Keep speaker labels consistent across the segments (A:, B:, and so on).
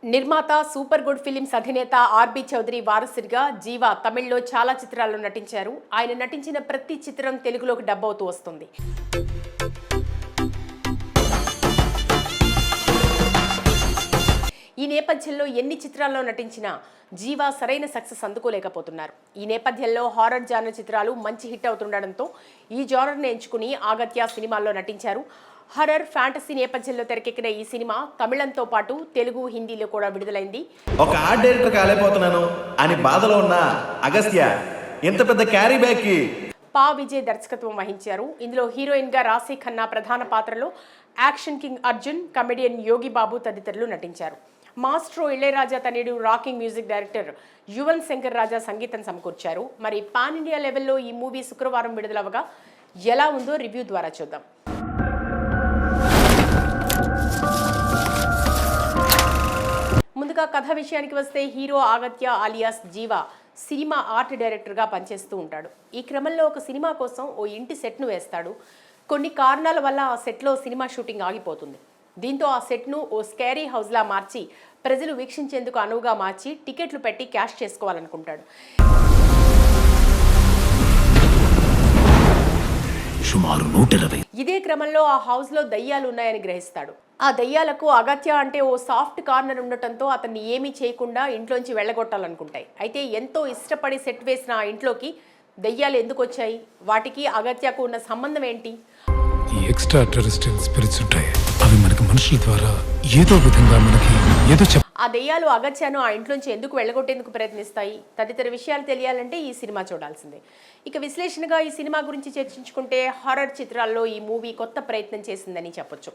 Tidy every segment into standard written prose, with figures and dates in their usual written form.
A: నిర్మాత super good films అధినేత RB Chowdary వారసుడిగా జీవా తమిళ్లో చాలా చిత్రాల్లో నటించారు. ఆయన నటించిన ప్రతి చిత్రం తెలుగులోకి డబ్ అవుతూ వస్తుంది. ఈ నేపథ్యంలో ఎన్ని చిత్రాల్లో నటించినా జీవా సరైన సక్సెస్ అందుకోలేకపోతున్నారు. ఈ నేపథ్యంలో హారర్ జానర్ చిత్రాలు మంచి హిట్ అవుతుండడంతో ఈ జానర్ని ఎంచుకుని ఆగత్య సినిమాల్లో నటించారు. హర్రర్ ఫ్యాంటసీ నేపథ్యంలో తెరకెక్కిన ఈ సినిమా తమిళంతో పాటు తెలుగు, హిందీలో కూడా విడుదలైంది.
B: ఒక ఆర్ట్ డైరెక్టర్ కాలేకపోతున్నాను అని బాధలో ఉన్న అగస్త్య ఎంత పెద్ద క్యారీ బ్యాగ్ కి
A: పా విజయ్ దర్శకత్వం వహించారు. ఇందులో హీరోయిన్ గా రాశి ఖన్నా ప్రధాన పాత్రలో, action king Arjun, comedian Yogi Babu తదితరులు నటించారు. మాస్ట్రో ఇళయరాజా తనయుడు rocking music director Yuvan Shankar Raja సంగీతం సమకూర్చారు. మరి పాన్ ఇండియా లెవెల్లో ఈ మూవీ శుక్రవారం విడుదలవగా ఎలా ఉందో రివ్యూ ద్వారా చూద్దాం. ముందుగా కథ విషయానికి వస్తే హీరో ఆగత్య ఆలియాస్ జీవా సినిమా ఆర్ట్ డైరెక్టర్గా పనిచేస్తూ ఉంటాడు. ఈ క్రమంలో ఒక సినిమా కోసం ఓ ఇంటి సెట్ను వేస్తాడు. కొన్ని కారణాల వల్ల ఆ సెట్లో సినిమా షూటింగ్ ఆగిపోతుంది. దీంతో ఆ సెట్ను ఓ స్కేరీ హౌస్లా మార్చి ప్రజలు వీక్షించేందుకు అనువుగా మార్చి టికెట్లు పెట్టి క్యాష్ చేసుకోవాలనుకుంటాడు. ఇదే క్రమంలో ఆ హౌస్ లో దయ్యాలు ఉన్నాయని గ్రహిస్తాడు. ఆ దయ్యాలకు అగత్య అంటే ఓ సాఫ్ట్ కార్నర్ ఉండటంతో అతన్ని ఏమీ చేయకుండా ఇంట్లోంచి వెళ్ళగొట్టాలనుకుంటాయి. అయితే ఎంతో ఇష్టపడి సెట్ వేసిన ఆ ఇంట్లోకి దయ్యాలు ఎందుకు వచ్చాయి? వాటికి అగత్యకు ఉన్న సంబంధం ఏంటి?
C: ఈ ఎక్స్ట్రా టెరెస్ట్రియల్ స్పిరిట్స్ ఉంటాయి, అవి మనకి మనుషుల ద్వారా ఏదో విధంగా మనకి ఏదో
A: ఆ దెయ్యాలు అగత్యను ఆ ఇంట్లోంచి ఎందుకు వెళ్ళగొట్టేందుకు ప్రయత్నిస్తాయి? తదితర విషయాలు తెలియాలంటే ఈ సినిమా చూడాల్సిందే. ఇక విశ్లేషణగా ఈ సినిమా గురించి చర్చించుకుంటే హారర్ చిత్రాల్లో ఈ మూవీ కొత్త ప్రయత్నం చేసిందని చెప్పొచ్చు.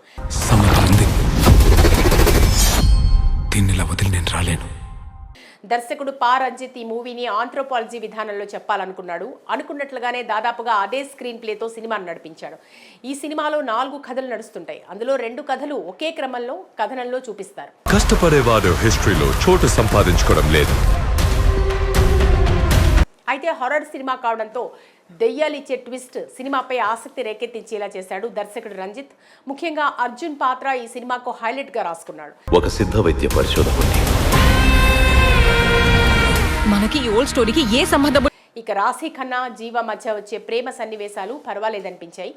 A: దర్శకుడు పా రంజిత్ ఈ మూవీని ఆంథ్రోపాలజీ విధానంలో చెప్పాలనుకున్నాడు. అనుకున్నట్లుగానే దాదాపుగా అదే స్క్రీన్ ప్లేతో సినిమాను నడిపించాడు. ఈ సినిమాలో 4 కథలు నడుస్తుంటాయి. అందులో 2 కథలు ఒకే క్రమంలో కథనంలో చూపిస్తారు.
D: కష్టపడేవాడు హిస్టరీలో చోటు సంపాదించుకోవడం లేదు.
A: అయితే హారర్ సినిమా కావడంతో దెయ్యాలిచ్చే ట్విస్ట్ సినిమాపై ఆసక్తి రేకెత్తించేలా చేశాడు దర్శకుడు రంజిత్. ముఖ్యంగా అర్జున్ పాత్ర ఈ సినిమాకు హైలైట్ గా రాసుకున్నాడు.
D: ఒక సిద్ధ వైద్య పరిశోధకుడిని
E: మనకి ఈ ఓల్డ్ స్టోరీకి ఏ సంబంధం?
A: ఇక రాశి ఖన్నా, జీవా మధ్య వచ్చే ప్రేమ సన్నివేశాలు పర్వాలేదనిపించాయి.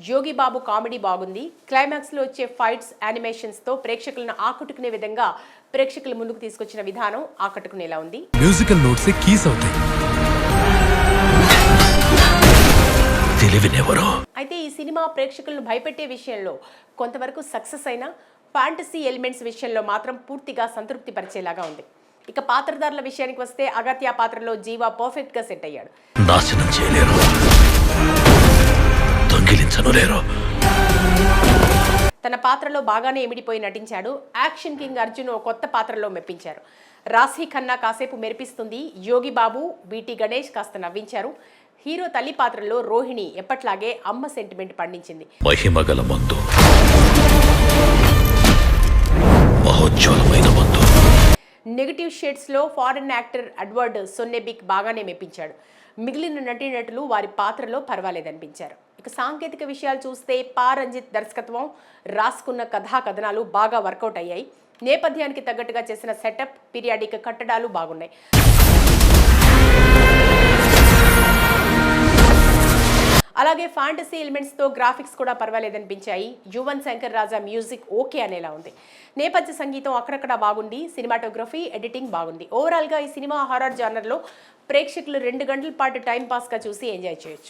A: యోగి బాబు కామెడీ బాగుంది. క్లైమాక్స్ లో వచ్చే ఫైట్స్, యానిమేషన్స్ తో ప్రేక్షకులను ఆకట్టుకునే విధంగా ప్రేక్షకుల ముందుకు తీసుకొచ్చిన విధానం ఆకట్టుకునేలా ఉంది.
C: మ్యూజికల్ నోట్స్ కీస్ అవుతాయి.
A: అయితే ఈ సినిమా ప్రేక్షకులను భయపెట్టే విషయంలో కొంతవరకు సక్సెస్ అయినా ఫ్యాంటసీ ఎలిమెంట్స్ విషయంలో మాత్రం పూర్తిగా సంతృప్తి పరిచేలాగా ఉంది. ఇక పాత్రధారుల విషయానికి వస్తే అగత్య పాత్రలో జీవా పర్ఫెక్ట్ గా సెట్ అయ్యాడు.
D: నాశనం చేయలేరు, దొంగిలించలేరు.
A: తన పాత్రలో బాగానే ఇమిడిపోయి నటించాడు. యాక్షన్ కింగ్ అర్జున్ ఓ కొత్త పాత్రలో మెప్పించారు. రాశి ఖన్నా కాసేపు మెరిపిస్తుంది. యోగి బాబు, బీటీ గణేష్ కాస్త నవ్వించారు. హీరో తల్లి పాత్రలో రోహిణి ఎప్పట్లాగే అమ్మ సెంటిమెంట్ పండించింది.
D: మహిమగల మందు, మహోజ్వలమైన మందు.
A: నెగటివ్ షేడ్స్ లో ఫారెన్ యాక్టర్ ఎడ్వర్డ్ సొన్నెబిక్ బాగానే మెప్పించాడు. మిగిలిన నటీనటులు వారి పాత్రలో పర్వాలేదనిపించారు. ఇక సాంకేతిక విషయాలు చూస్తే పా రంజిత్ దర్శకత్వం, రాసుకున్న కథా కథనాలు బాగా వర్కౌట్ అయ్యాయి. నేపథ్యానికి తగ్గట్టుగా చేసిన సెటప్, పీరియాడిక్ కట్టడాలు బాగున్నాయి. అలాగే ఫ్యాంటసీ ఎలిమెంట్స్ తో గ్రాఫిక్స్ కూడా పర్వాలేదనిపించాయి. యువన్ శంకర్ రాజా మ్యూజిక్ ఓకే అనేలా ఉంది. నేపథ్య సంగీతం అక్కడక్కడ బాగుంది. సినిమాటోగ్రఫీ, ఎడిటింగ్ బాగుంది. ఓవరాల్ గా ఈ సినిమా హారర్ జానర్ లో ప్రేక్షకులు 2 గంటల పాటు టైం పాస్ గా చూసి ఎంజాయ్ చేయొచ్చు.